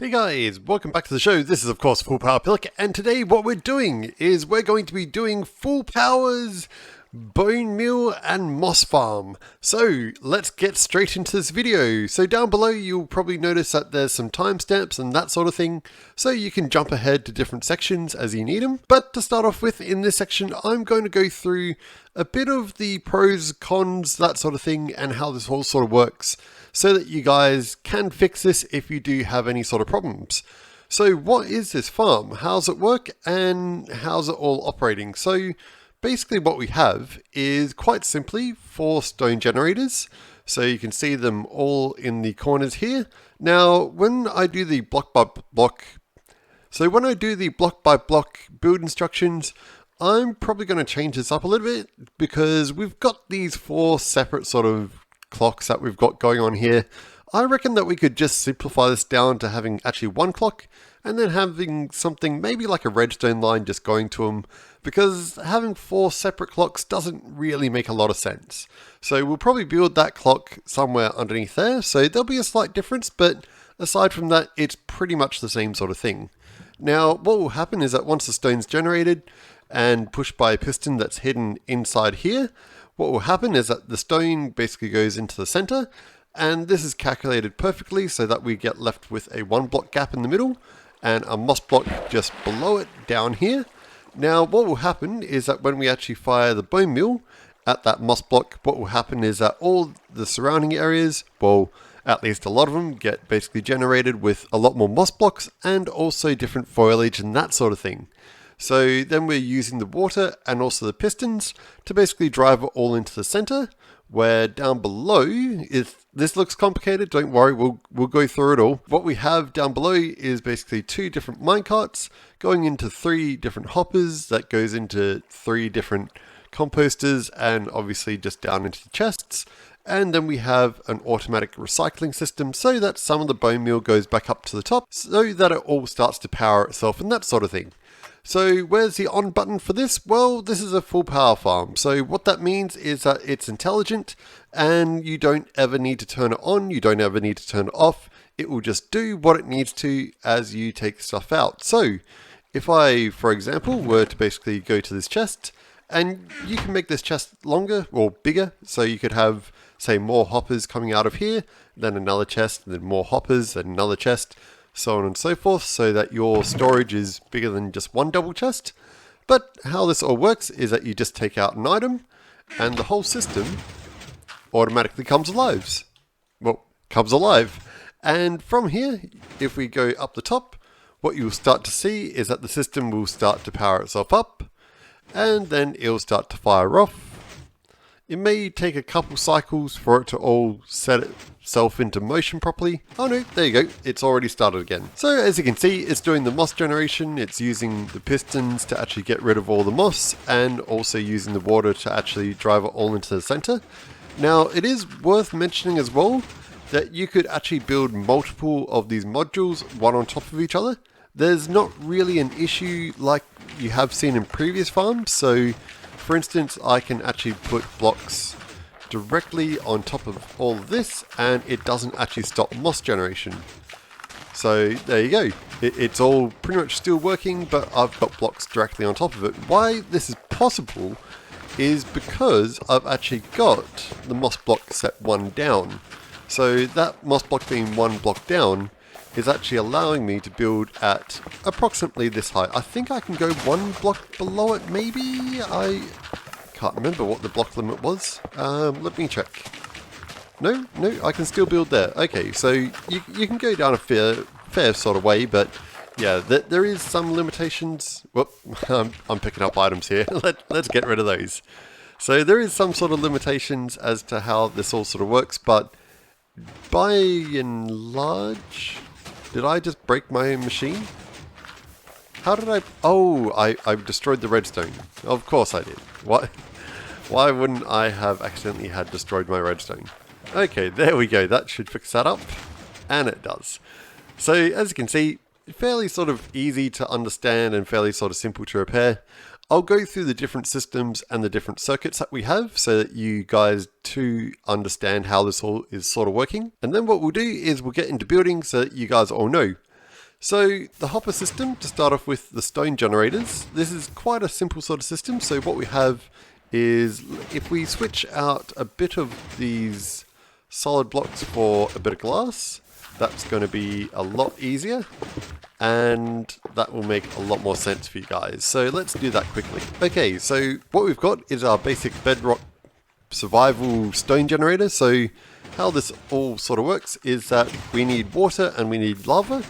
Hey guys, welcome back to the show. This is of course Full Power Pillock, and today what we're doing is we're going to be doing Full Powers, Bone Meal and Moss Farm. So let's get straight into this video. So down below you'll probably notice that there's some timestamps and that sort of thing, so you can jump ahead to different sections as you need them. But to start off with, in this section I'm going to go through a bit of the pros, cons, that sort of thing, and how this all sort of works, so that you guys can fix this if you do have any sort of problems. So what is this farm? How's it work? And how's it all operating? So basically what we have is quite simply 4 stone generators. So you can see them all in the corners here. Now, when I do the block by block build instructions, I'm probably going to change this up a little bit, because we've got these 4 separate sort of clocks that we've got going on here. I reckon that we could just simplify this down to having actually 1 clock and then having something maybe like a redstone line just going to them, because having 4 separate clocks doesn't really make a lot of sense. So we'll probably build that clock somewhere underneath there, so there'll be a slight difference, but aside from that it's pretty much the same sort of thing. Now what will happen is that once the stone's generated and pushed by a piston that's hidden inside here, what will happen is that the stone basically goes into the center, and this is calculated perfectly so that we get left with a 1 block gap in the middle and a moss block just below it down here. Now what will happen is that when we actually fire the bone meal at that moss block, what will happen is that all the surrounding areas, well, at least a lot of them, get basically generated with a lot more moss blocks and also different foliage and that sort of thing. So then we're using the water and also the pistons to basically drive it all into the center, where down below, if this looks complicated, don't worry, we'll go through it all. What we have down below is basically 2 different minecarts going into 3 different hoppers that goes into 3 different composters, and obviously just down into the chests. And then we have an automatic recycling system so that some of the bone meal goes back up to the top so that it all starts to power itself and that sort of thing. So where's the on button for this? Well, this is a full power farm. So what that means is that it's intelligent and you don't ever need to turn it on. You don't ever need to turn it off. It will just do what it needs to as you take stuff out. So if I, for example, were to basically go to this chest, and you can make this chest longer or bigger. So you could have, say, more hoppers coming out of here, then another chest, and then more hoppers, and another chest, so on and so forth, so that your storage is bigger than just 1 double chest. But how this all works is that you just take out an item and the whole system automatically comes alive. And from here, if we go up the top, what you'll start to see is that the system will start to power itself up, and then it'll start to fire off. It may take a couple cycles for it to all set itself into motion properly. Oh no, there you go, it's already started again. So as you can see, it's doing the moss generation, it's using the pistons to actually get rid of all the moss, and also using the water to actually drive it all into the center. Now it is worth mentioning as well that you could actually build multiple of these modules, one on top of each other. There's not really an issue like you have seen in previous farms. So for instance, I can actually put blocks directly on top of all of this and it doesn't actually stop moss generation. So there you go. It's all pretty much still working, but I've got blocks directly on top of it. Why this is possible is because I've actually got the moss block set 1 down. So that moss block being 1 block down is actually allowing me to build at approximately this height. I think I can go 1 block below it, maybe? I can't remember what the block limit was. Let me check. No, I can still build there. Okay, so you can go down a fair sort of way, but yeah, there is some limitations. Whoop, I'm picking up items here. Let's get rid of those. So there is some sort of limitations as to how this all sort of works, but by and large... Did I just break my machine? How did I... Oh, I destroyed the redstone. Of course I did. Why wouldn't I have accidentally had destroyed my redstone? Okay, there we go. That should fix that up. And it does. So, as you can see, fairly sort of easy to understand and fairly sort of simple to repair. I'll go through the different systems and the different circuits that we have so that you guys too understand how this all is sort of working. And then what we'll do is we'll get into building so that you guys all know. So the hopper system, to start off with the stone generators, this is quite a simple sort of system. So what we have is, if we switch out a bit of these solid blocks for a bit of glass, that's going to be a lot easier, and that will make a lot more sense for you guys. So let's do that quickly. Okay, so what we've got is our basic Bedrock survival stone generator. So how this all sort of works is that we need water and we need lava.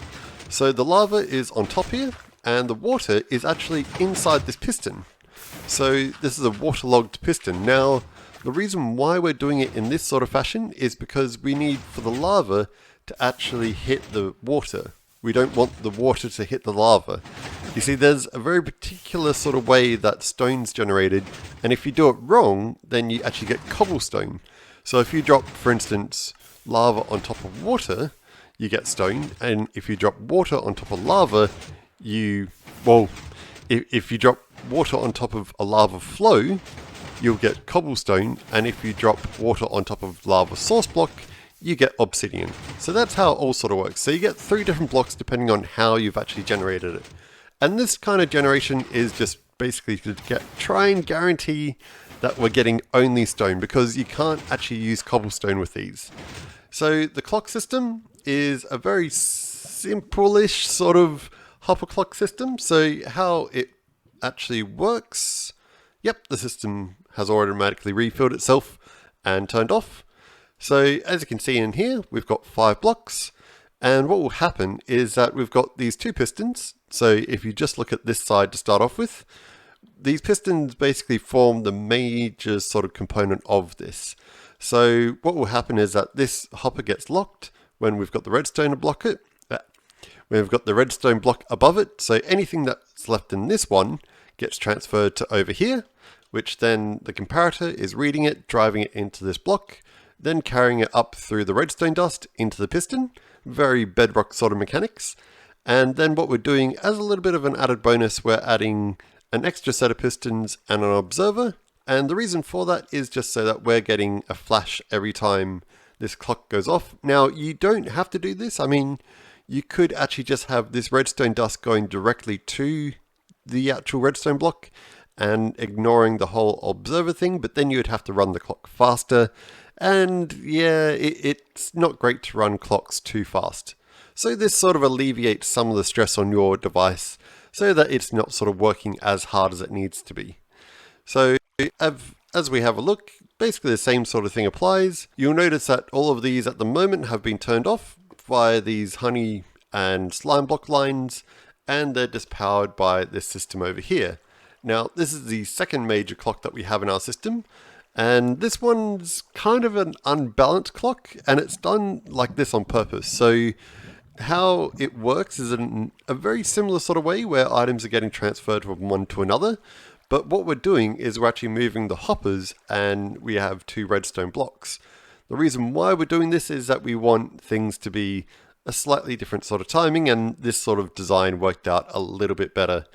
So the lava is on top here, and the water is actually inside this piston. So this is a waterlogged piston. Now, the reason why we're doing it in this sort of fashion is because we need for the lava to actually hit the water. We don't want the water to hit the lava. You see, there's a very particular sort of way that stone's generated, and if you do it wrong, then you actually get cobblestone. So if you drop, for instance, lava on top of water, you get stone, and if you drop water on top of lava, if you drop water on top of a lava flow, you'll get cobblestone, and if you drop water on top of lava source block, you get obsidian. So that's how it all sort of works. So you get 3 different blocks depending on how you've actually generated it. And this kind of generation is just basically to try and guarantee that we're getting only stone, because you can't actually use cobblestone with these. So the clock system is a very simple-ish sort of hopper clock system. So how it actually works, yep, the system has automatically refilled itself and turned off. So as you can see in here, we've got 5 blocks, and what will happen is that we've got these 2 pistons. So if you just look at this side to start off with, these pistons basically form the major sort of component of this. So what will happen is that this hopper gets locked when we've got the redstone to block it. We've got the redstone block above it, so anything that's left in this one gets transferred to over here, which then the comparator is reading it, driving it into this block, then carrying it up through the redstone dust into the piston. Very Bedrock sort of mechanics. And then what we're doing as a little bit of an added bonus, we're adding an extra set of pistons and an observer. And the reason for that is just so that we're getting a flash every time this clock goes off. Now, you don't have to do this. I mean, you could actually just have this redstone dust going directly to the actual redstone block and ignoring the whole observer thing, but then you would have to run the clock faster. And yeah, it's not great to run clocks too fast. So this sort of alleviates some of the stress on your device so that it's not sort of working as hard as it needs to be. So as we have a look, basically the same sort of thing applies. You'll notice that all of these at the moment have been turned off via these honey and slime block lines, and they're just powered by this system over here. Now, this is the second major clock that we have in our system, and this one's kind of an unbalanced clock, and it's done like this on purpose. So how it works is in a very similar sort of way where items are getting transferred from one to another. But what we're doing is we're actually moving the hoppers, and we have 2 redstone blocks. The reason why we're doing this is that we want things to be a slightly different sort of timing, and this sort of design worked out a little bit better.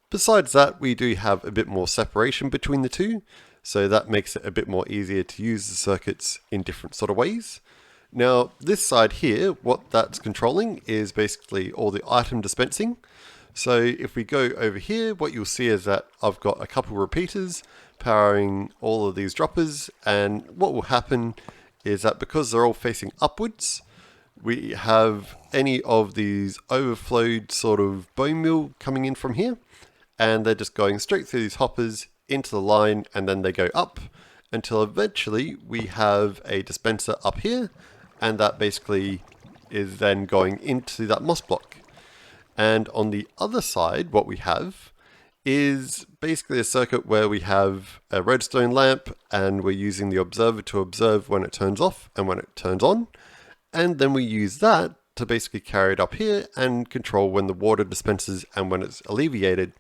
Besides that, we do have a bit more separation between the 2, so that makes it a bit more easier to use the circuits in different sort of ways. Now, this side here, what that's controlling is basically all the item dispensing. So if we go over here, what you'll see is that I've got a couple repeaters powering all of these droppers, and what will happen is that because they're all facing upwards, we have any of these overflowed sort of bone meal coming in from here, and they're just going straight through these hoppers into the line, and then they go up until eventually we have a dispenser up here, and that basically is then going into that moss block. And on the other side, what we have is basically a circuit where we have a redstone lamp, and we're using the observer to observe when it turns off and when it turns on. And then we use that to basically carry it up here and control when the water dispenses and when it's alleviated.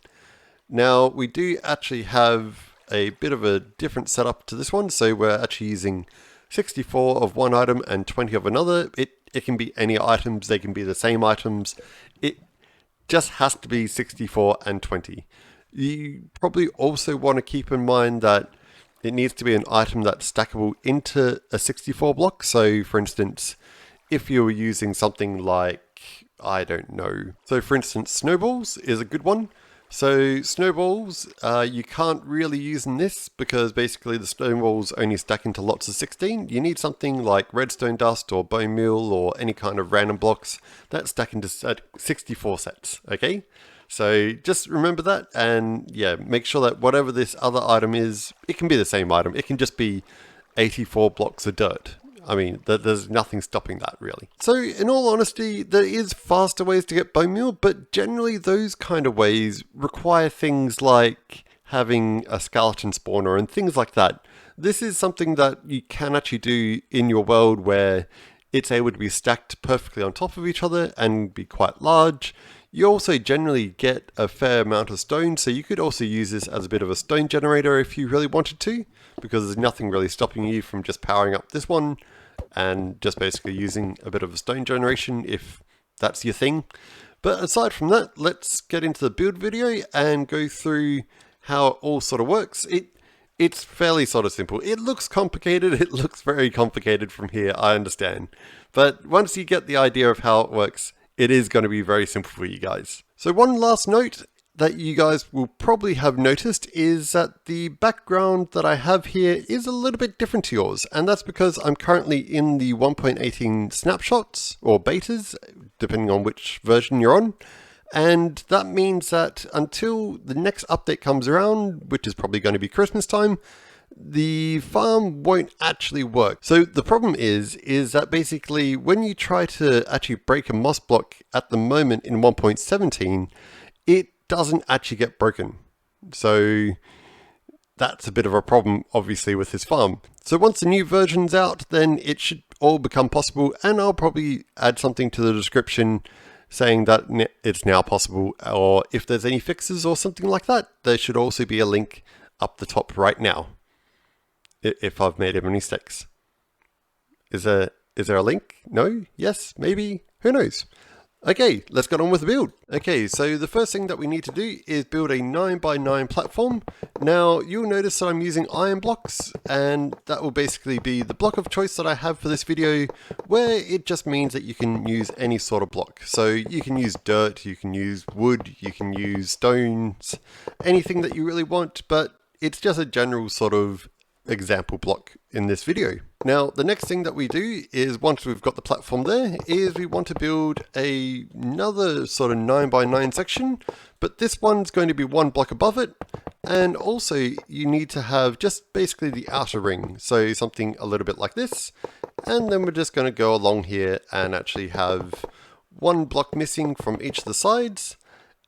Now, we do actually have a bit of a different setup to this one. So we're actually using 64 of one item and 20 of another. It can be any items, they can be the same items. It just has to be 64 and 20. You probably also want to keep in mind that it needs to be an item that's stackable into a 64 block. So for instance, if you were using something like I don't know. So for instance, snowballs is a good one. So snowballs, you can't really use in this because basically the snowballs only stack into lots of 16. You need something like redstone dust or bone meal or any kind of random blocks that stack into 64 sets, okay? So just remember that, and yeah, make sure that whatever this other item is, it can be the same item. It can just be 84 blocks of dirt. I mean, there's nothing stopping that, really. So, in all honesty, there is faster ways to get bone meal, but generally those kind of ways require things like having a skeleton spawner and things like that. This is something that you can actually do in your world where it's able to be stacked perfectly on top of each other and be quite large. You also generally get a fair amount of stone, so you could also use this as a bit of a stone generator if you really wanted to, because there's nothing really stopping you from just powering up this one and just basically using a bit of a stone generation if that's your thing. But aside from that, let's get into the build video and go through how it all sort of works. It's fairly sort of simple. It looks complicated, it looks very complicated from here, I understand. But once you get the idea of how it works, it is going to be very simple for you guys. So one last note that you guys will probably have noticed is that the background that I have here is a little bit different to yours, and that's because I'm currently in the 1.18 snapshots or betas, depending on which version you're on. And that means that until the next update comes around, which is probably going to be Christmas time, the farm won't actually work. So the problem is that basically when you try to actually break a moss block at the moment in 1.17, it doesn't actually get broken. So that's a bit of a problem, obviously, with this farm. So once the new version's out, then it should all become possible, and I'll probably add something to the description saying that it's now possible, or if there's any fixes or something like that, there should also be a link up the top right now, if I've made any mistakes. Is there a link? No? Yes? Maybe? Who knows? Okay, let's get on with the build. Okay, so the first thing that we need to do is build a 9x9 platform. Now, you'll notice that I'm using iron blocks, and that will basically be the block of choice that I have for this video, where it just means that you can use any sort of block. So you can use dirt, you can use wood, you can use stones, anything that you really want, but it's just a general sort of example block in this video. Now, the next thing that we do is, once we've got the platform there, is we want to build another sort of 9x9 section, but this one's going to be one block above it, and also you need to have just basically the outer ring, so something a little bit like this, and then we're just going to go along here and actually have one block missing from each of the sides,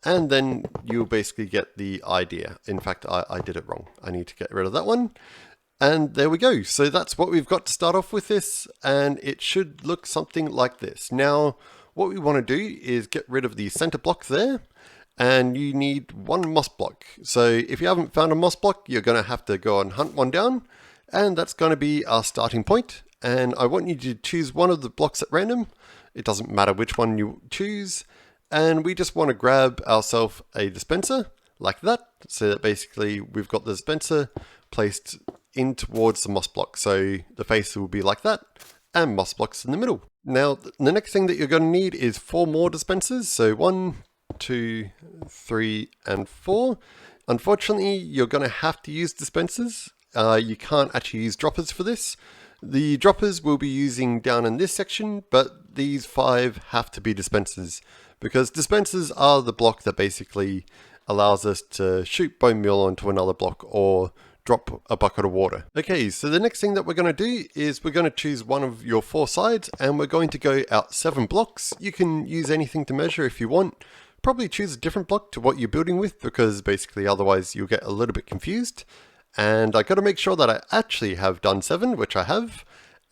and then you'll basically get the idea. In fact, I did it wrong. I need to get rid of that one. And there we go. So that's what we've got to start off with this, and it should look something like this. Now, what we want to do is get rid of the center block there, and you need one moss block. So if you haven't found a moss block, you're going to have to go and hunt one down, and that's going to be our starting point. And I want you to choose one of the blocks at random. It doesn't matter which one you choose, and we just want to grab ourselves a dispenser like that, so that basically we've got the dispenser placed in towards the moss block. So the face will be like that, and moss blocks in the middle. Now, the next thing that you're going to need is 4 more dispensers. So 1, 2, 3, and 4. Unfortunately, you're going to have to use dispensers. You can't actually use droppers for this. The droppers we'll be using down in this section, but these 5 have to be dispensers, because dispensers are the block that basically allows us to shoot bone meal onto another block or drop a bucket of water. Okay, so the next thing that we're going to do is we're going to choose one of your 4 sides, and we're going to go out 7 blocks. You can use anything to measure if you want. Probably choose a different block to what you're building with, because basically otherwise you'll get a little bit confused. And I got to make sure that I actually have done 7, which I have.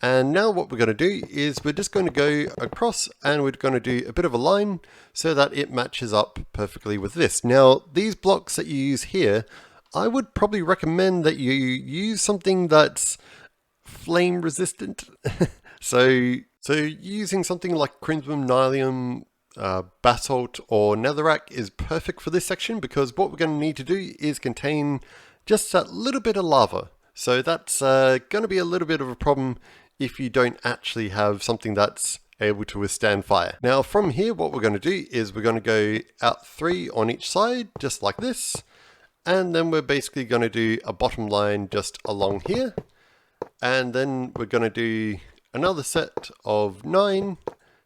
And now what we're going to do is we're just going to go across, and we're going to do a bit of a line so that it matches up perfectly with this. Now, these blocks that you use here, I would probably recommend that you use something that's flame resistant. so using something like crimson, nylium, basalt, or netherrack is perfect for this section, because what we're going to need to do is contain just a little bit of lava. So that's going to be a little bit of a problem if you don't actually have something that's able to withstand fire. Now from here, what we're going to do is we're going to go out 3 on each side, just like this. And then we're basically going to do a bottom line just along here. And then we're going to do another set of 9,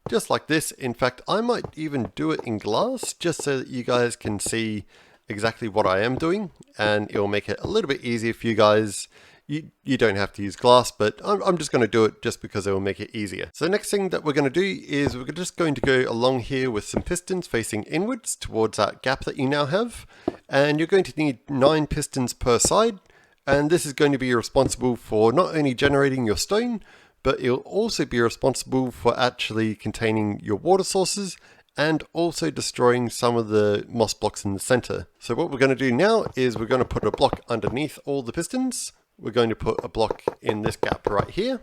just like this. In fact, I might even do it in glass, just so that you guys can see exactly what I am doing. And it'll make it a little bit easier for you guys. You don't have to use glass, but I'm just going to do it just because it will make it easier. So the next thing that we're going to do is we're just going to go along here with some pistons facing inwards towards that gap that you now have. And you're going to need 9 pistons per side. And this is going to be responsible for not only generating your stone, but it'll also be responsible for actually containing your water sources and also destroying some of the moss blocks in the center. So what we're going to do now is we're going to put a block underneath all the pistons. We're going to put a block in this gap right here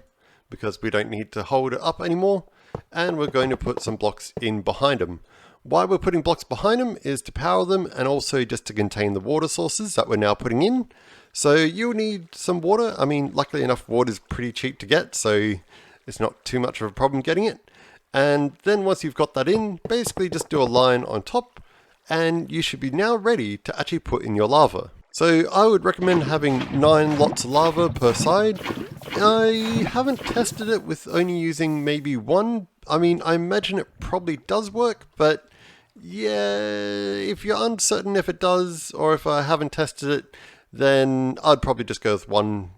because we don't need to hold it up anymore. And we're going to put some blocks in behind them. Why we're putting blocks behind them is to power them and also just to contain the water sources that we're now putting in. So you'll need some water. I mean, luckily enough, water is pretty cheap to get, so it's not too much of a problem getting it. And then once you've got that in, basically just do a line on top and you should be now ready to actually put in your lava. So I would recommend having 9 lots of lava per side. I haven't tested it with only using maybe 1. I mean, I imagine it probably does work, but yeah, if you're uncertain if it does or if I haven't tested it, then I'd probably just go with 1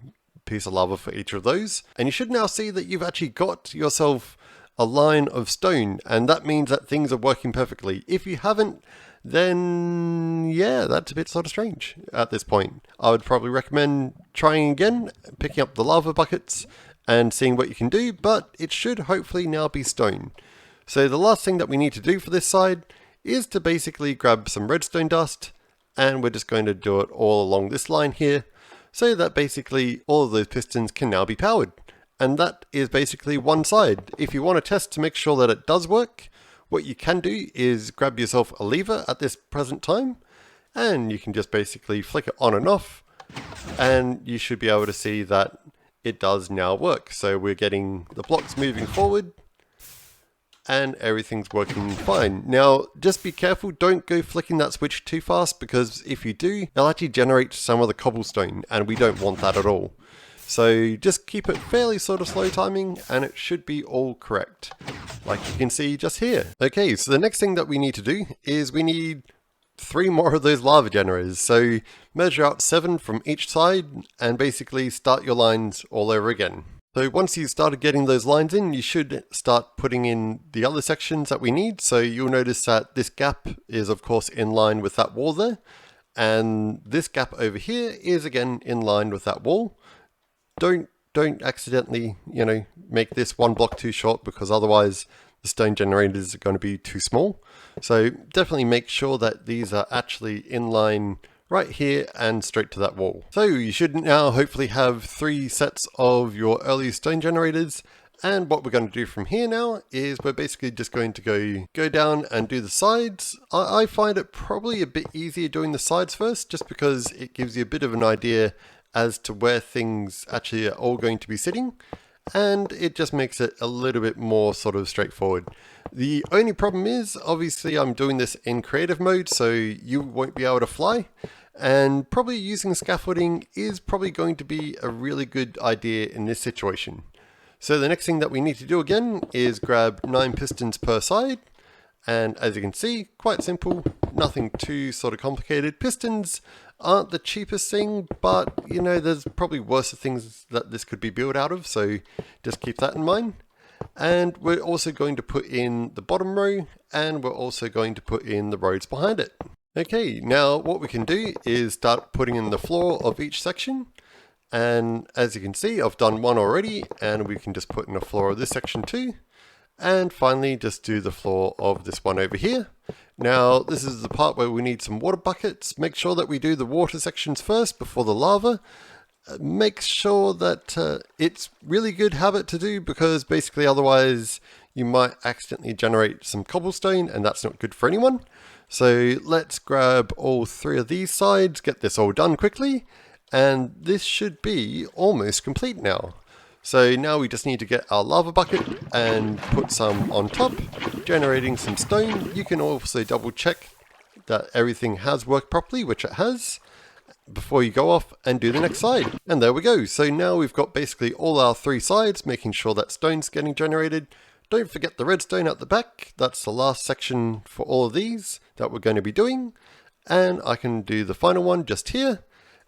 piece of lava for each of those. And you should now see that you've actually got yourself a line of stone, and that means that things are working perfectly. If you haven't, then yeah, that's a bit sort of strange at this point. I would probably recommend trying again, picking up the lava buckets and seeing what you can do, but it should hopefully now be stone. So the last thing that we need to do for this side is to basically grab some redstone dust, and we're just going to do it all along this line here, so that basically all of those pistons can now be powered. And that is basically one side. If you want to test to make sure that it does work, what you can do is grab yourself a lever at this present time, and you can just basically flick it on and off, and you should be able to see that it does now work. So we're getting the blocks moving forward, and everything's working fine. Now, just be careful, don't go flicking that switch too fast, because if you do, it'll actually generate some of the cobblestone, and we don't want that at all. So just keep it fairly sort of slow timing and it should be all correct, like you can see just here. Okay, so the next thing that we need to do is we need 3 more of those lava generators. So measure out 7 from each side and basically start your lines all over again. So once you've started getting those lines in, you should start putting in the other sections that we need. So you'll notice that this gap is of course in line with that wall there. And this gap over here is again in line with that wall. Don't accidentally, make this 1 block too short, because otherwise the stone generators are going to be too small. So definitely make sure that these are actually in line right here and straight to that wall. So you should now hopefully have 3 sets of your early stone generators. And what we're going to do from here now is we're basically just going to go down and do the sides. I find it probably a bit easier doing the sides first, just because it gives you a bit of an idea as to where things actually are all going to be sitting, and it just makes it a little bit more sort of straightforward. The only problem is, obviously I'm doing this in creative mode, so you won't be able to fly, and probably using scaffolding is probably going to be a really good idea in this situation. So the next thing that we need to do again is grab 9 pistons per side, and as you can see, quite simple, nothing too sort of complicated. Pistons aren't the cheapest thing, but there's probably worse things that this could be built out of, so just keep that in mind. And we're also going to put in the bottom row, and we're also going to put in the roads behind it. Okay, now what we can do is start putting in the floor of each section. And as you can see, I've done 1 already, and we can just put in a floor of this section too. And finally, just do the floor of this one over here. Now, this is the part where we need some water buckets. Make sure that we do the water sections first before the lava. Make sure that it's really good habit to do, because basically otherwise you might accidentally generate some cobblestone, and that's not good for anyone. So let's grab all 3 of these sides, get this all done quickly, and this should be almost complete now. So now we just need to get our lava bucket and put some on top, generating some stone. You can also double check that everything has worked properly, which it has, before you go off and do the next side. And there we go. So now we've got basically all our 3 sides, making sure that stone's getting generated. Don't forget the redstone at the back. That's the last section for all of these that we're going to be doing. And I can do the final one just here.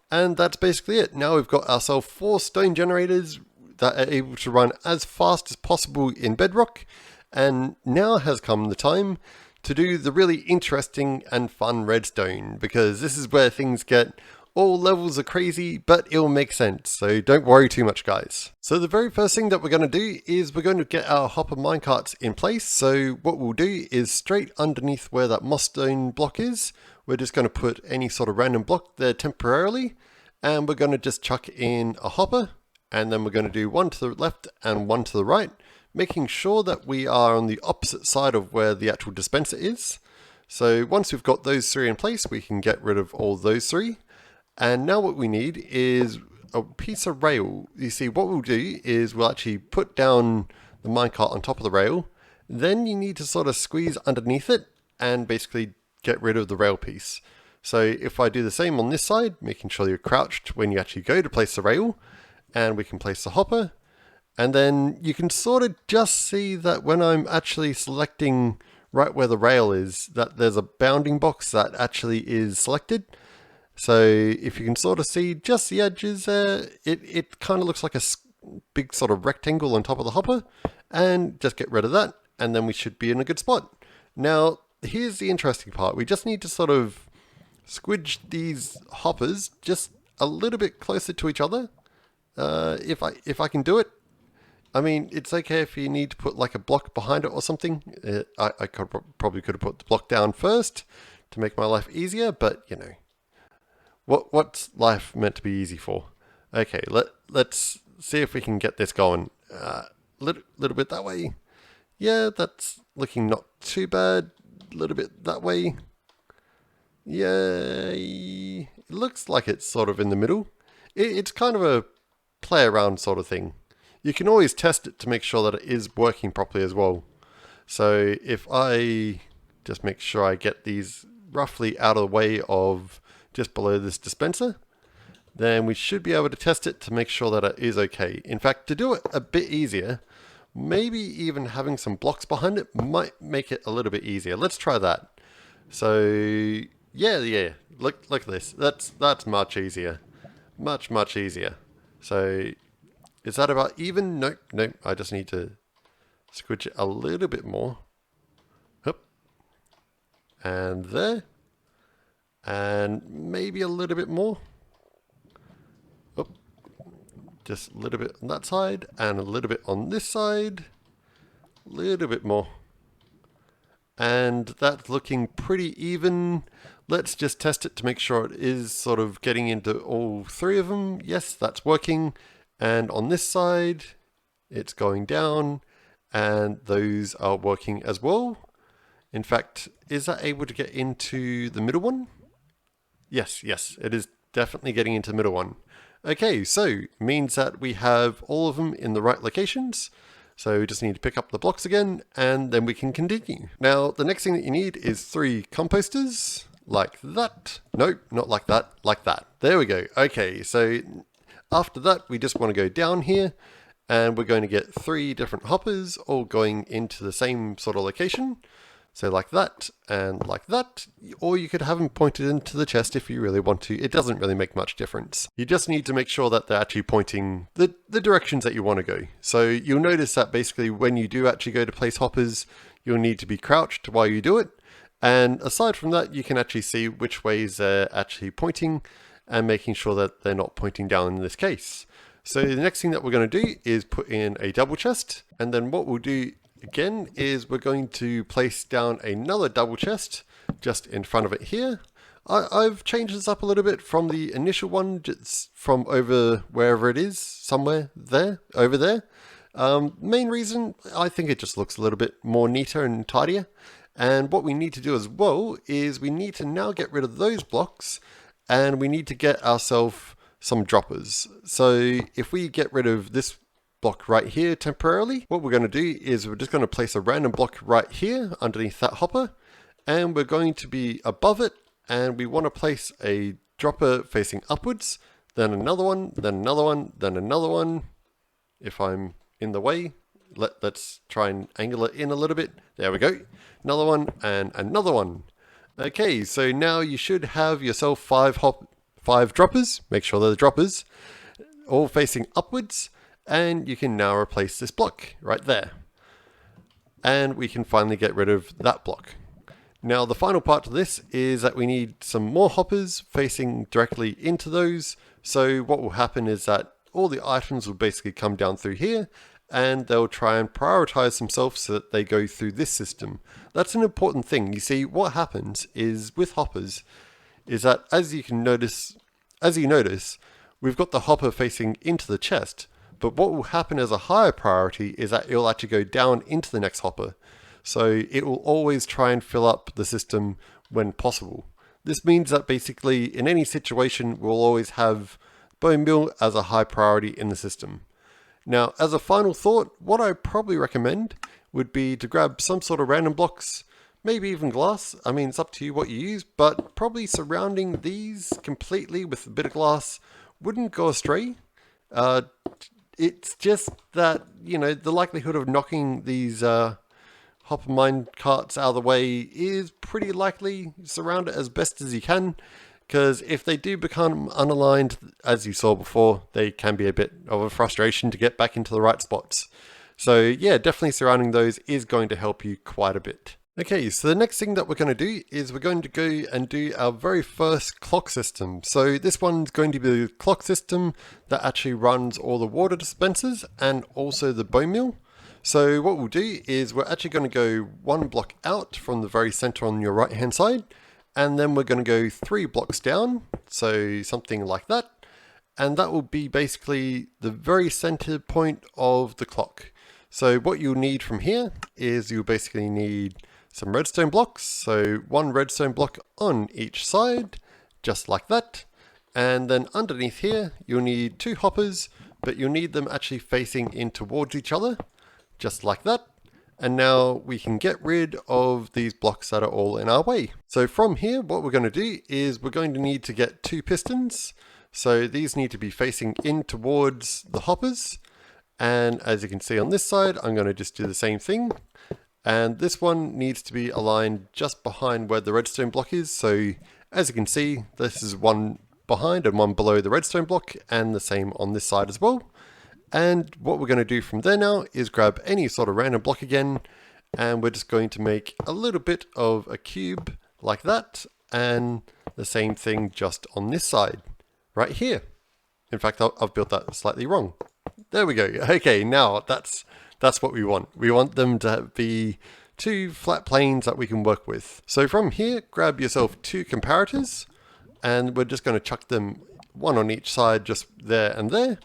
And that's basically it. Now we've got ourselves 4 stone generators that are able to run as fast as possible in Bedrock. And now has come the time to do the really interesting and fun redstone, because this is where things get all levels of crazy, but it'll make sense, so don't worry too much, guys. So the very first thing that we're going to do is we're going to get our hopper minecarts in place. So what we'll do is straight underneath where that moss stone block is, we're just going to put any sort of random block there temporarily, and we're going to just chuck in a hopper, and then we're going to do one to the left and one to the right, making sure that we are on the opposite side of where the actual dispenser is. So once we've got those 3 in place, we can get rid of all those 3. And now what we need is a piece of rail. You see, what we'll do is we'll actually put down the minecart on top of the rail. Then you need to sort of squeeze underneath it and basically get rid of the rail piece. So if I do the same on this side, making sure you're crouched when you actually go to place the rail, and we can place the hopper. And then you can sort of just see that when I'm actually selecting right where the rail is, that there's a bounding box that actually is selected. So if you can sort of see just the edges there, it kind of looks like a big sort of rectangle on top of the hopper, and just get rid of that, and then we should be in a good spot. Now, here's the interesting part. We just need to sort of squidge these hoppers just a little bit closer to each other. If I can do it. I mean, it's okay if you need to put like a block behind it or something. I probably could have put the block down first to make my life easier, but you know. What's life meant to be easy for? Okay, let's see if we can get this going. Little bit that way. Yeah, that's looking not too bad. A little bit that way. Yeah, it looks like it's sort of in the middle. It's kind of a play around sort of thing. You can always test it to make sure that it is working properly as well. So if I just make sure I get these roughly out of the way of just below this dispenser, then we should be able to test it to make sure that it is okay. In fact, to do it a bit easier, maybe even having some blocks behind it might make it a little bit easier. Let's try that. So yeah, look at this. That's much easier. Much easier. So is that about even? Nope, I just need to squidge it a little bit more. Hup. And there. And maybe a little bit more. Oh, just a little bit on that side and a little bit on this side. A little bit more. And that's looking pretty even. Let's just test it to make sure it is sort of getting into all 3 of them. Yes, that's working. And on this side, it's going down, and those are working as well. In fact, is that able to get into the middle one? Yes, it is definitely getting into the middle one. Okay, so means that we have all of them in the right locations. So we just need to pick up the blocks again, and then we can continue. Now, the next thing that you need is 3 composters, like that. Nope, not like that, like that. There we go. Okay, so after that, we just want to go down here, and we're going to get 3 different hoppers, all going into the same sort of location. So like that, and like that, or you could have them pointed into the chest if you really want to. It doesn't really make much difference. You just need to make sure that they're actually pointing the directions that you want to go. So you'll notice that basically when you do actually go to place hoppers, you'll need to be crouched while you do it. And aside from that, you can actually see which ways they're actually pointing and making sure that they're not pointing down in this case. So the next thing that we're going to do is put in a double chest, and then what we'll do again is we're going to place down another double chest just in front of it here. I've changed this up a little bit from the initial one, just from over wherever it is, somewhere there, over there. Main reason, I think it just looks a little bit more neater and tidier. And what we need to do as well is we need to now get rid of those blocks, and we need to get ourselves some droppers. So if we get rid of this block right here temporarily. What we're going to do is we're just going to place a random block right here underneath that hopper, and we're going to be above it, and we want to place a dropper facing upwards, then another one, then another one, then another one. If I'm in the way, let's try and angle it in a little bit. There we go. Another one and another one. Okay, so now you should have yourself five droppers. Make sure they're the droppers, all facing upwards, and you can now replace this block right there. And we can finally get rid of that block. Now the final part to this is that we need some more hoppers facing directly into those. So what will happen is that all the items will basically come down through here, and they'll try and prioritize themselves so that they go through this system. That's an important thing. You see, what happens is with hoppers is that as you notice, we've got the hopper facing into the chest, but what will happen as a higher priority is that it'll actually go down into the next hopper. So it will always try and fill up the system when possible. This means that basically in any situation, we'll always have bone meal as a high priority in the system. Now, as a final thought, what I probably recommend would be to grab some sort of random blocks, maybe even glass. I mean, it's up to you what you use, but probably surrounding these completely with a bit of glass wouldn't go astray. It's just that, you know, the likelihood of knocking these hopper mine carts out of the way is pretty likely. Surround it as best as you can, because if they do become unaligned, as you saw before, they can be a bit of a frustration to get back into the right spots. So yeah, definitely surrounding those is going to help you quite a bit. Okay, so the next thing that we're going to do is we're going to go and do our very first clock system. So this one's going to be the clock system that actually runs all the water dispensers and also the bone meal. So what we'll do is we're actually going to go one block out from the very center on your right hand side, and then we're going to go 3 blocks down, so something like that, and that will be basically the very center point of the clock. So what you'll need from here is you'll basically need some redstone blocks, so 1 redstone block on each side, just like that, and then underneath here you'll need 2 hoppers, but you'll need them actually facing in towards each other, just like that. And now we can get rid of these blocks that are all in our way. So from here, what we're going to do is we're going to need to get 2 pistons. So these need to be facing in towards the hoppers. And as you can see on this side, I'm going to just do the same thing. And this one needs to be aligned just behind where the redstone block is. So as you can see, this is one behind and one below the redstone block, and the same on this side as well. And what we're going to do from there now is grab any sort of random block again, and we're just going to make a little bit of a cube like that, and the same thing just on this side, right here. In fact, I've built that slightly wrong. There we go. Okay, now that's what we want. We want them to be 2 flat planes that we can work with. So from here, grab yourself 2 comparators, and we're just going to chuck them 1 on each side, just there and there.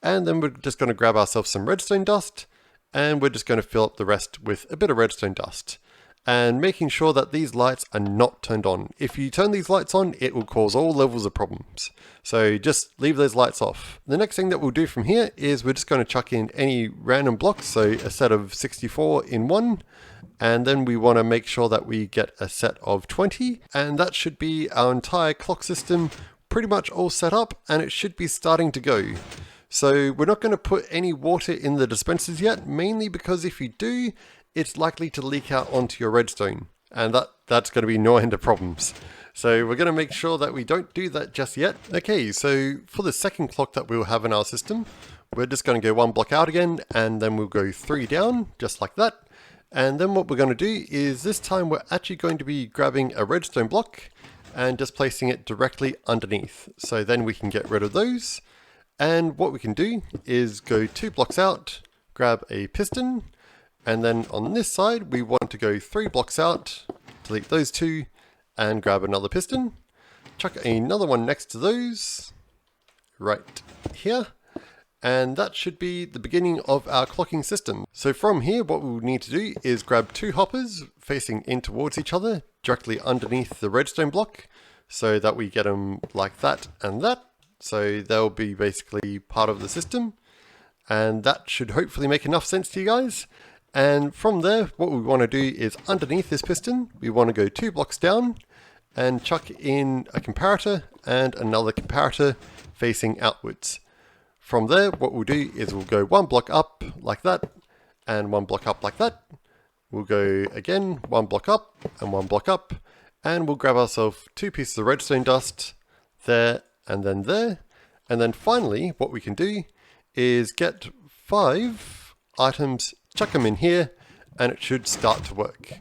And then we're just going to grab ourselves some redstone dust, and we're just going to fill up the rest with a bit of redstone dust. And making sure that these lights are not turned on. If you turn these lights on, it will cause all levels of problems. So just leave those lights off. The next thing that we'll do from here is we're just going to chuck in any random blocks, so a set of 64 in 1. And then we want to make sure that we get a set of 20. And that should be our entire clock system pretty much all set up, and it should be starting to go. So we're not going to put any water in the dispensers yet, mainly because if you do, it's likely to leak out onto your redstone, and that's going to be no end of problems. So we're going to make sure that we don't do that just yet. Okay, so for the second clock that we'll have in our system, we're just going to go 1 block out again, and then we'll go 3 down, just like that. And then what we're going to do is this time we're actually going to be grabbing a redstone block and just placing it directly underneath. So then we can get rid of those. And what we can do is go 2 blocks out, grab a piston, and then on this side we want to go 3 blocks out, delete those 2, and grab another piston, chuck another one next to those, right here, and that should be the beginning of our clocking system. So from here what we'll need to do is grab 2 hoppers facing in towards each other, directly underneath the redstone block, so that we get them like that and that. So they'll be basically part of the system. And that should hopefully make enough sense to you guys. And from there, what we want to do is underneath this piston, we want to go 2 blocks down and chuck in a comparator and another comparator facing outwards. From there, what we'll do is we'll go 1 block up like that and 1 block up like that. We'll go again 1 block up and 1 block up, and we'll grab ourselves 2 pieces of redstone dust there and then there. And then finally, what we can do is get 5 items, chuck them in here, and it should start to work.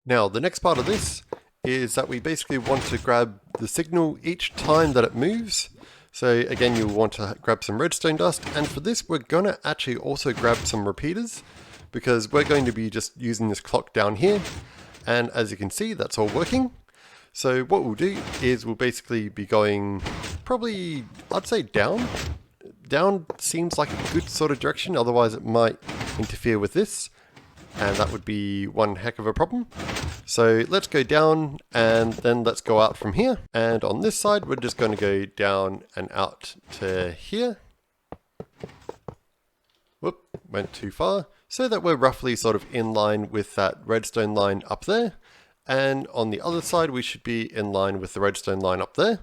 Now, the next part of this is that we basically want to grab the signal each time that it moves. So again, you'll want to grab some redstone dust, and for this we're going to actually also grab some repeaters, because we're going to be just using this clock down here, and as you can see, that's all working. So what we'll do is we'll basically be going probably, I'd say down. Down seems like a good sort of direction, otherwise it might interfere with this, and that would be one heck of a problem. So let's go down and then let's go out from here. And on this side, we're just going to go down and out to here. Whoop, went too far. So that we're roughly sort of in line with that redstone line up there. And on the other side, we should be in line with the redstone line up there.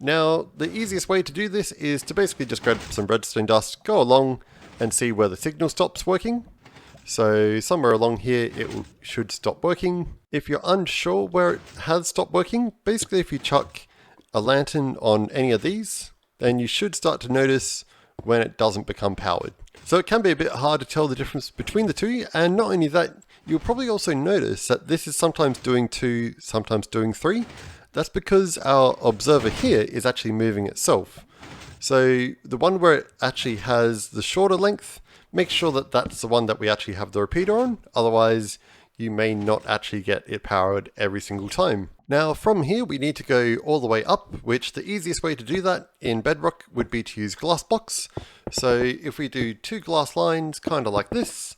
Now, the easiest way to do this is to basically just grab some redstone dust, go along and see where the signal stops working. So somewhere along here, should stop working. If you're unsure where it has stopped working, basically if you chuck a lantern on any of these, then you should start to notice when it doesn't become powered. So it can be a bit hard to tell the difference between the two, and not only that, you'll probably also notice that this is sometimes doing 2, sometimes doing 3. That's because our observer here is actually moving itself. So the one where it actually has the shorter length, make sure that that's the one that we actually have the repeater on, otherwise you may not actually get it powered every single time. Now from here we need to go all the way up, which the easiest way to do that in Bedrock would be to use glass blocks. So if we do 2 glass lines kind of like this,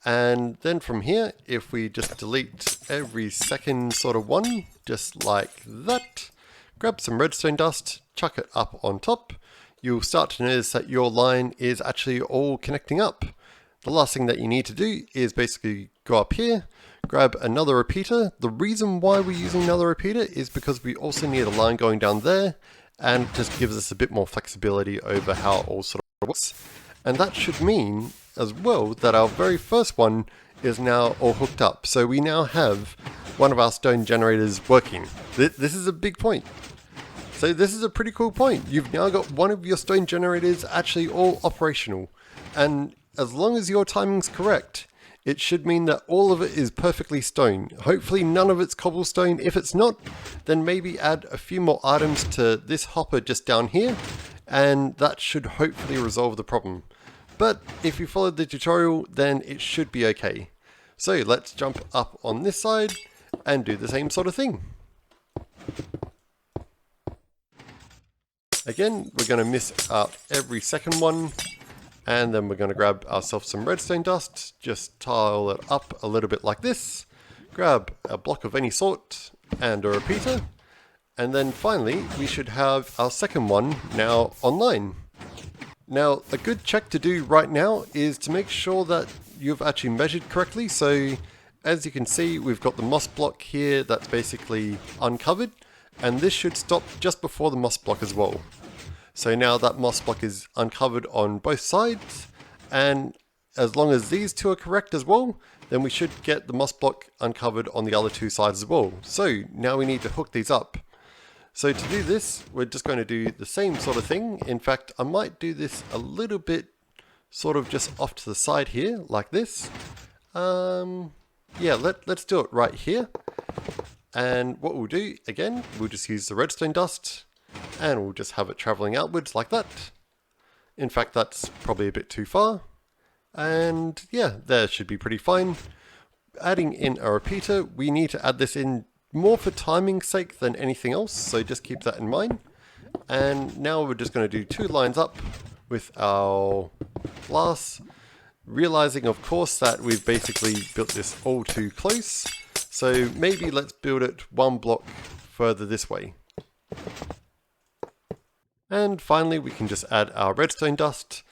and then from here, if we just delete every second sort of one, just like that, grab some redstone dust, chuck it up on top, you'll start to notice that your line is actually all connecting up. The last thing that you need to do is basically go up here, grab another repeater. The reason why we're using another repeater is because we also need a line going down there, and it just gives us a bit more flexibility over how it all sort of works. And that should mean as well that our very first one is now all hooked up. So we now have one of our stone generators working. This is a big point. So this is a pretty cool point. You've now got one of your stone generators actually all operational. And as long as your timing's correct, it should mean that all of it is perfectly stone. Hopefully none of it's cobblestone. If it's not, then maybe add a few more items to this hopper just down here, and that should hopefully resolve the problem. But if you followed the tutorial, then it should be okay. So let's jump up on this side and do the same sort of thing. Again, we're going to miss out every second one, and then we're going to grab ourselves some redstone dust, just tile it up a little bit like this, grab a block of any sort and a repeater, and then finally we should have our second one now online. Now, a good check to do right now is to make sure that you've actually measured correctly. So as you can see, we've got the moss block here that's basically uncovered, and this should stop just before the moss block as well. So now that moss block is uncovered on both sides, and as long as these two are correct as well, then we should get the moss block uncovered on the other 2 sides as well. So now we need to hook these up. So to do this, we're just going to do the same sort of thing. In fact, I might do this a little bit sort of just off to the side here, like this. Yeah, let's do it right here. And what we'll do, again, we'll just use the redstone dust, and we'll just have it traveling outwards like that. In fact, that's probably a bit too far. And yeah, there should be pretty fine. Adding in a repeater, we need to add this in more for timing's sake than anything else, so just keep that in mind. And now we're just going to do 2 lines up with our glass, realizing of course that we've basically built this all too close, so maybe let's build it 1 block further this way. And finally we can just add our redstone dust,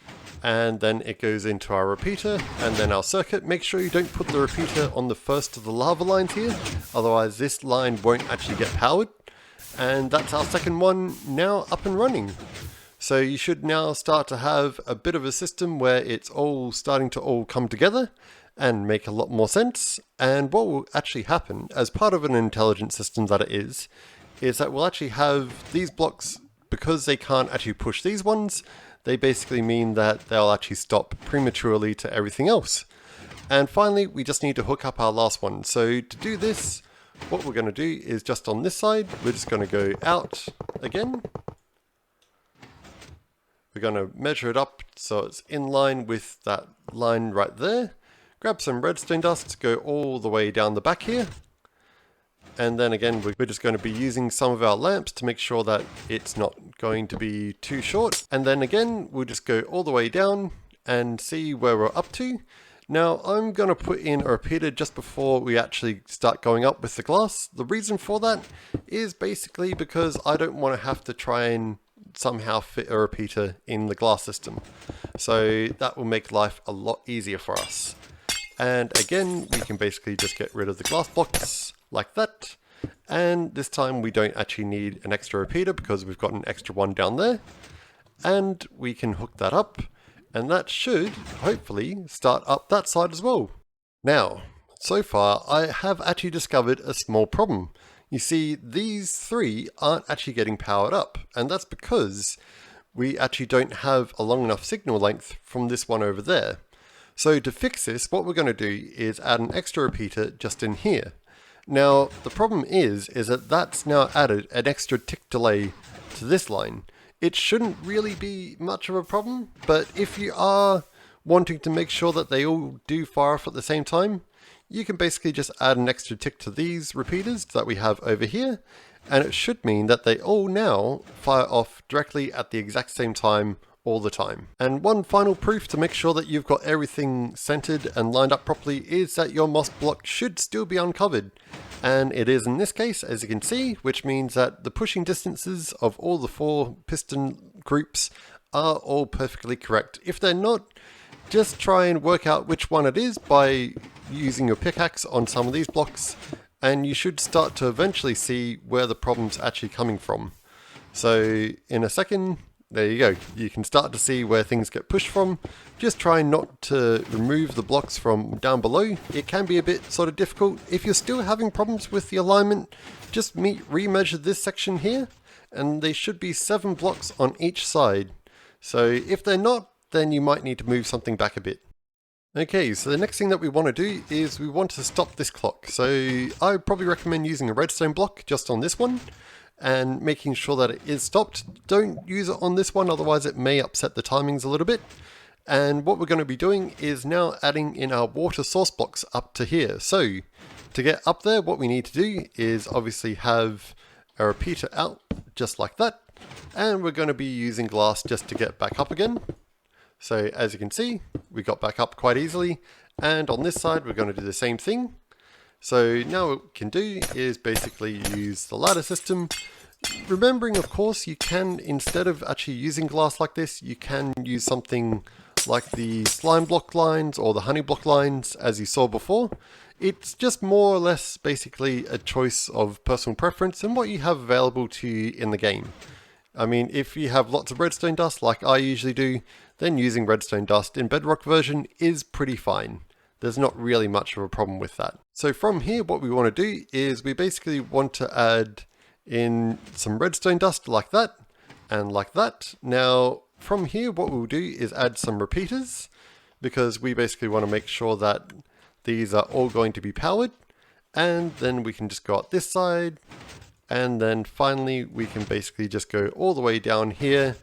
and then it goes into our repeater and then our circuit. Make sure you don't put the repeater on the first of the lava lines here, otherwise this line won't actually get powered. And that's our second one now up and running. So you should now start to have a bit of a system where it's all starting to all come together and make a lot more sense. And what will actually happen as part of an intelligent system that it is that we'll actually have these blocks, because they can't actually push these ones, they basically mean that they'll actually stop prematurely to everything else. And finally, we just need to hook up our last one. So to do this, what we're going to do is just on this side, we're just going to go out again. We're going to measure it up so it's in line with that line right there. Grab some redstone dust, go all the way down the back here. And then again, we're just going to be using some of our lamps to make sure that it's not going to be too short. And then again, we'll just go all the way down and see where we're up to. Now, I'm going to put in a repeater just before we actually start going up with the glass. The reason for that is basically because I don't want to have to try and somehow fit a repeater in the glass system. So that will make life a lot easier for us. And again, we can basically just get rid of the glass blocks like that. And this time we don't actually need an extra repeater because we've got an extra one down there. And we can hook that up. And that should hopefully start up that side as well. Now, so far I have actually discovered a small problem. You see, these three aren't actually getting powered up, and that's because we actually don't have a long enough signal length from this one over there. So to fix this, what we're going to do is add an extra repeater just in here. Now, the problem is that that's now added an extra tick delay to this line. It shouldn't really be much of a problem, but if you are wanting to make sure that they all do fire off at the same time, you can basically just add an extra tick to these repeaters that we have over here, and it should mean that they all now fire off directly at the exact same time all the time. And one final proof to make sure that you've got everything centered and lined up properly is that your moss block should still be uncovered. And it is in this case, as you can see, which means that the pushing distances of all the 4 piston groups are all perfectly correct. If they're not, just try and work out which one it is by using your pickaxe on some of these blocks, and you should start to eventually see where the problem's actually coming from. So in a second, there you go. You can start to see where things get pushed from. Just try not to remove the blocks from down below. It can be a bit sort of difficult. If you're still having problems with the alignment, just remeasure this section here, and there should be 7 blocks on each side. So if they're not, then you might need to move something back a bit. Okay, so the next thing that we want to do is we want to stop this clock. So I would probably recommend using a redstone block just on this one and making sure that it is stopped. Don't use it on this one, otherwise it may upset the timings a little bit. And what we're going to be doing is now adding in our water source blocks up to here. So to get up there, what we need to do is obviously have a repeater out just like that. And we're going to be using glass just to get back up again. So as you can see, we got back up quite easily. And on this side, we're going to do the same thing. So now what we can do is basically use the ladder system. Remembering, of course, you can, instead of actually using glass like this, you can use something like the slime block lines or the honey block lines, as you saw before. It's just more or less basically a choice of personal preference and what you have available to you in the game. I mean, if you have lots of redstone dust like I usually do, then using redstone dust in Bedrock version is pretty fine. There's not really much of a problem with that. So from here, what we want to do is we basically want to add in some redstone dust like that and like that. Now from here, what we'll do is add some repeaters, because we basically want to make sure that these are all going to be powered. And then we can just go out this side. And then finally, we can basically just go all the way down here.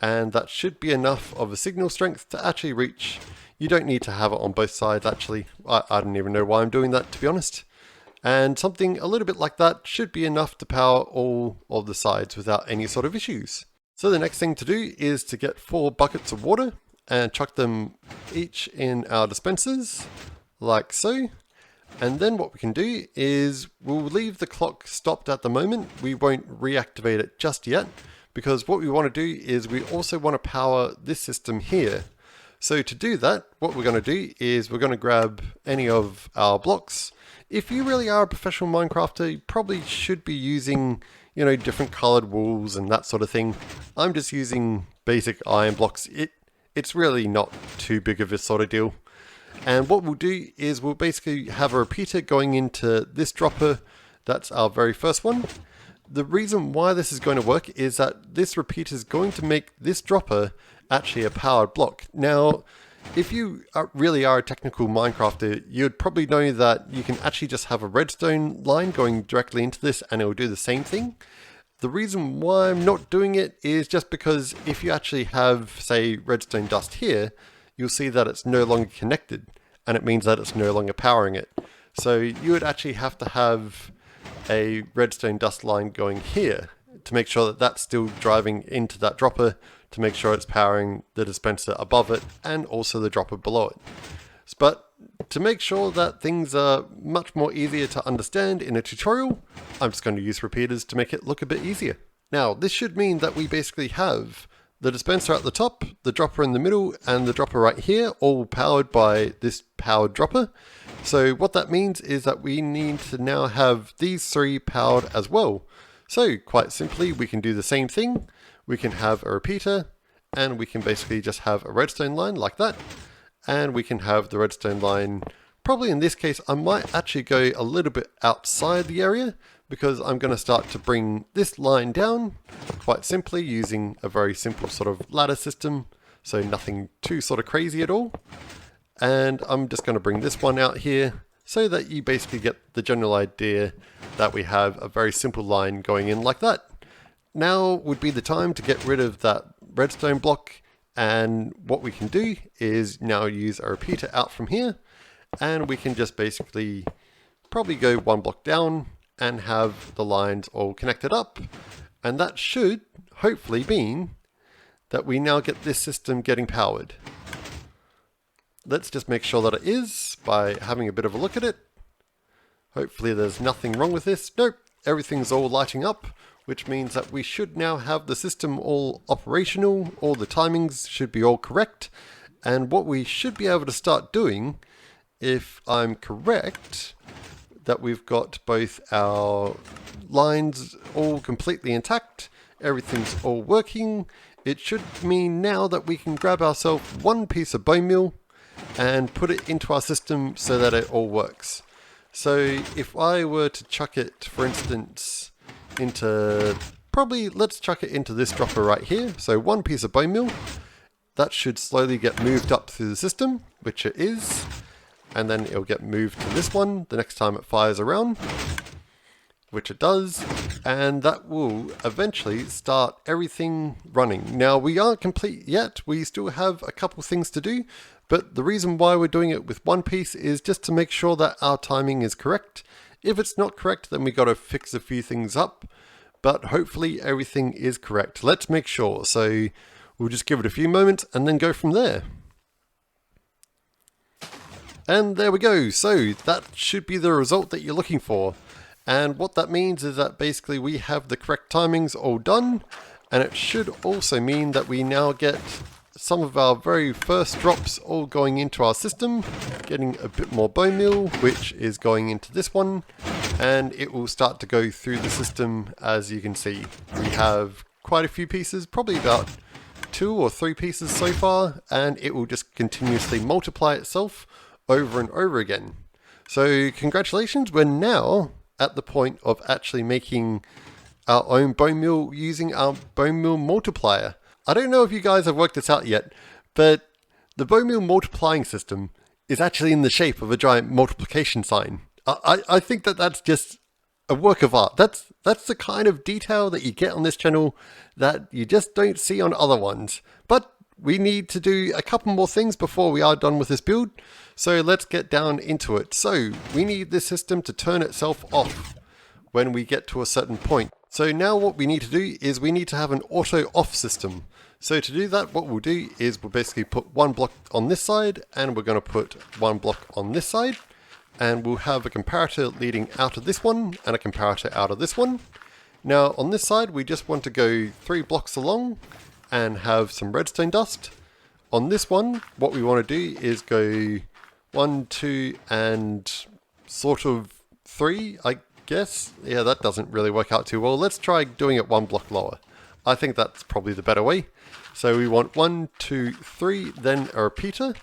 And that should be enough of a signal strength to actually reach. You don't need to have it on both sides, actually. I don't even know why I'm doing that, to be honest. And something a little bit like that should be enough to power all of the sides without any sort of issues. So the next thing to do is to get 4 buckets of water and chuck them each in our dispensers, like so. And then what we can do is we'll leave the clock stopped at the moment. We won't reactivate it just yet, because what we want to do is we also want to power this system here. So to do that, what we're going to do is we're going to grab any of our blocks. If you really are a professional Minecrafter, you probably should be using, different colored walls and that sort of thing. I'm just using basic iron blocks. It's really not too big of a sort of deal. And what we'll do is we'll basically have a repeater going into this dropper. That's our very first one. The reason why this is going to work is that this repeater is going to make this dropper actually a powered block. Now, if you really are a technical Minecrafter, you'd probably know that you can actually just have a redstone line going directly into this and it will do the same thing. The reason why I'm not doing it is just because if you actually have, say, redstone dust here, you'll see that it's no longer connected, and it means that it's no longer powering it. So you would actually have to have a redstone dust line going here to make sure that that's still driving into that dropper, to make sure it's powering the dispenser above it and also the dropper below it. But to make sure that things are much more easier to understand in a tutorial, I'm just going to use repeaters to make it look a bit easier. Now, this should mean that we basically have the dispenser at the top, the dropper in the middle, and the dropper right here, all powered by this powered dropper. So what that means is that we need to now have these three powered as well. So quite simply, we can do the same thing. We can have a repeater, and we can basically just have a redstone line like that. And we can have the redstone line, probably in this case, I might actually go a little bit outside the area, because I'm going to start to bring this line down quite simply using a very simple sort of ladder system. So nothing too sort of crazy at all. And I'm just going to bring this one out here so that you basically get the general idea that we have a very simple line going in like that. Now would be the time to get rid of that redstone block, and what we can do is now use a repeater out from here, and we can just basically probably go one block down and have the lines all connected up, and that should hopefully mean that we now get this system getting powered. Let's just make sure that it is by having a bit of a look at it. Hopefully there's nothing wrong with this. Nope, everything's all lighting up, which means that we should now have the system all operational, all the timings should be all correct, and what we should be able to start doing, if I'm correct, that we've got both our lines all completely intact, everything's all working, it should mean now that we can grab ourselves one piece of bone meal and put it into our system so that it all works. So if I were to chuck it, for instance, into, probably let's chuck it into this dropper right here. So one piece of bone meal, that should slowly get moved up through the system, which it is. And then it'll get moved to this one the next time it fires around, which it does. And that will eventually start everything running. Now we aren't complete yet. We still have a couple things to do. But the reason why we're doing it with one piece is just to make sure that our timing is correct. If it's not correct, then we got to fix a few things up, but hopefully everything is correct. Let's make sure. So we'll just give it a few moments and then go from there. And there we go. So that should be the result that you're looking for. And what that means is that basically we have the correct timings all done, and it should also mean that we now get some of our very first drops all going into our system, getting a bit more bone meal, which is going into this one, and it will start to go through the system. As you can see, we have quite a few pieces, probably about 2 or 3 pieces so far, and it will just continuously multiply itself over and over again. So congratulations, we're now at the point of actually making our own bone meal using our bone meal multiplier. I don't know if you guys have worked this out yet, but the bone meal multiplying system is actually in the shape of a giant multiplication sign. I think that that's just a work of art. That's the kind of detail that you get on this channel that you just don't see on other ones. But we need to do a couple more things before we are done with this build. So let's get down into it. So we need this system to turn itself off when we get to a certain point. So now what we need to do is we need to have an auto off system. So to do that, what we'll do is we'll basically put one block on this side, and we're going to put one block on this side, and we'll have a comparator leading out of this one and a comparator out of this one. Now on this side, we just want to go 3 blocks along and have some redstone dust. On this one, what we want to do is go 1, 2, and sort of 3, I guess. Yeah, that doesn't really work out too well. Let's try doing it 1 block lower. I think that's probably the better way. So we want 1, 2, 3, then a repeater.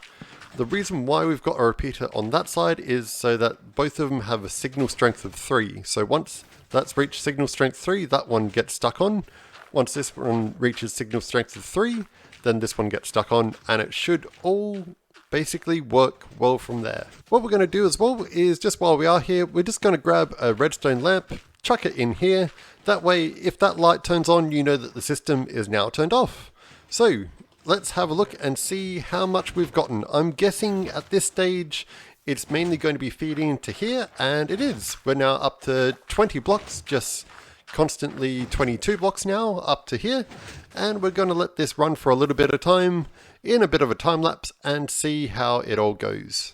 The reason why we've got a repeater on that side is so that both of them have a signal strength of 3. So once that's reached signal strength 3, that one gets stuck on. Once this one reaches signal strength of 3, then this one gets stuck on, and it should all basically work well from there. What we're going to do as well is, just while we are here, we're just going to grab a redstone lamp, chuck it in here. That way, if that light turns on, you know that the system is now turned off. So let's have a look and see how much we've gotten. I'm guessing at this stage it's mainly going to be feeding into here, and it is. We're now up to 20 blocks, just constantly 22 blocks now up to here, and we're going to let this run for a little bit of time in a bit of a time lapse and see how it all goes.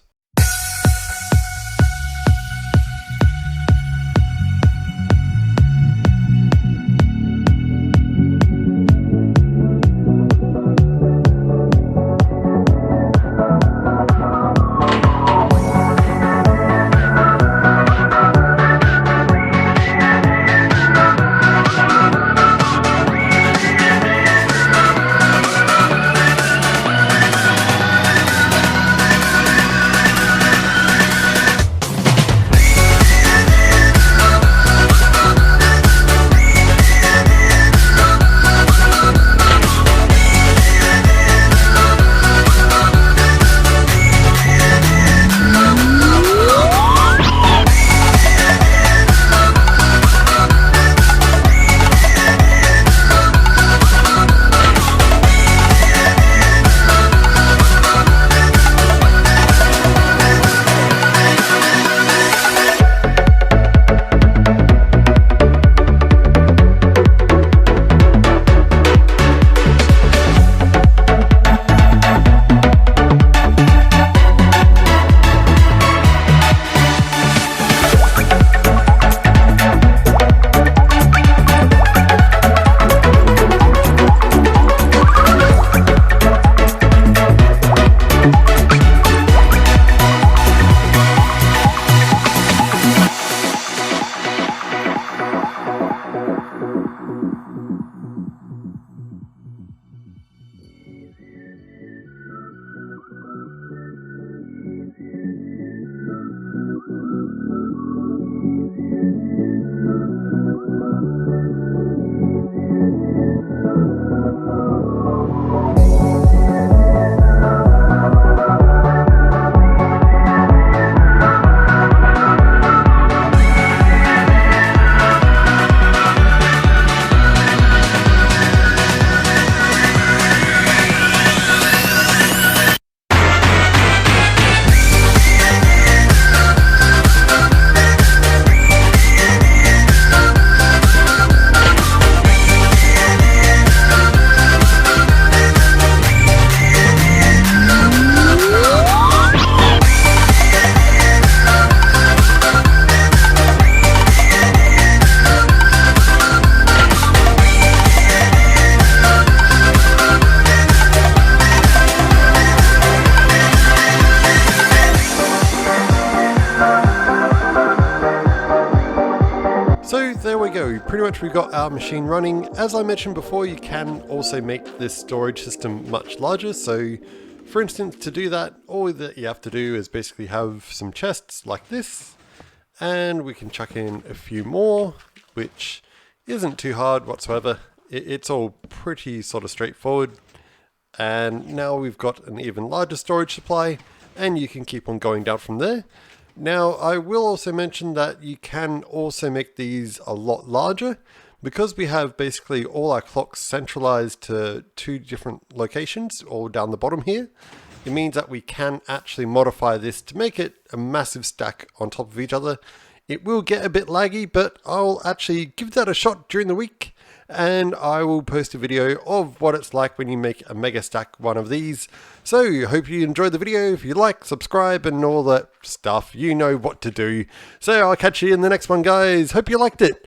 So there we go, pretty much we got our machine running. As I mentioned before, you can also make this storage system much larger. So for instance, to do that, all that you have to do is basically have some chests like this, and we can chuck in a few more, which isn't too hard whatsoever. It's all pretty sort of straightforward. And now we've got an even larger storage supply, and you can keep on going down from there. Now, I will also mention that you can also make these a lot larger. Because we have basically all our clocks centralized to 2 different locations, all down the bottom here, it means that we can actually modify this to make it a massive stack on top of each other. It will get a bit laggy, but I'll actually give that a shot during the week, and I will post a video of what it's like when you make a mega stack one of these. So, hope you enjoyed the video. If you like, subscribe and all that stuff, you know what to do. So I'll catch you in the next one, guys. Hope you liked it.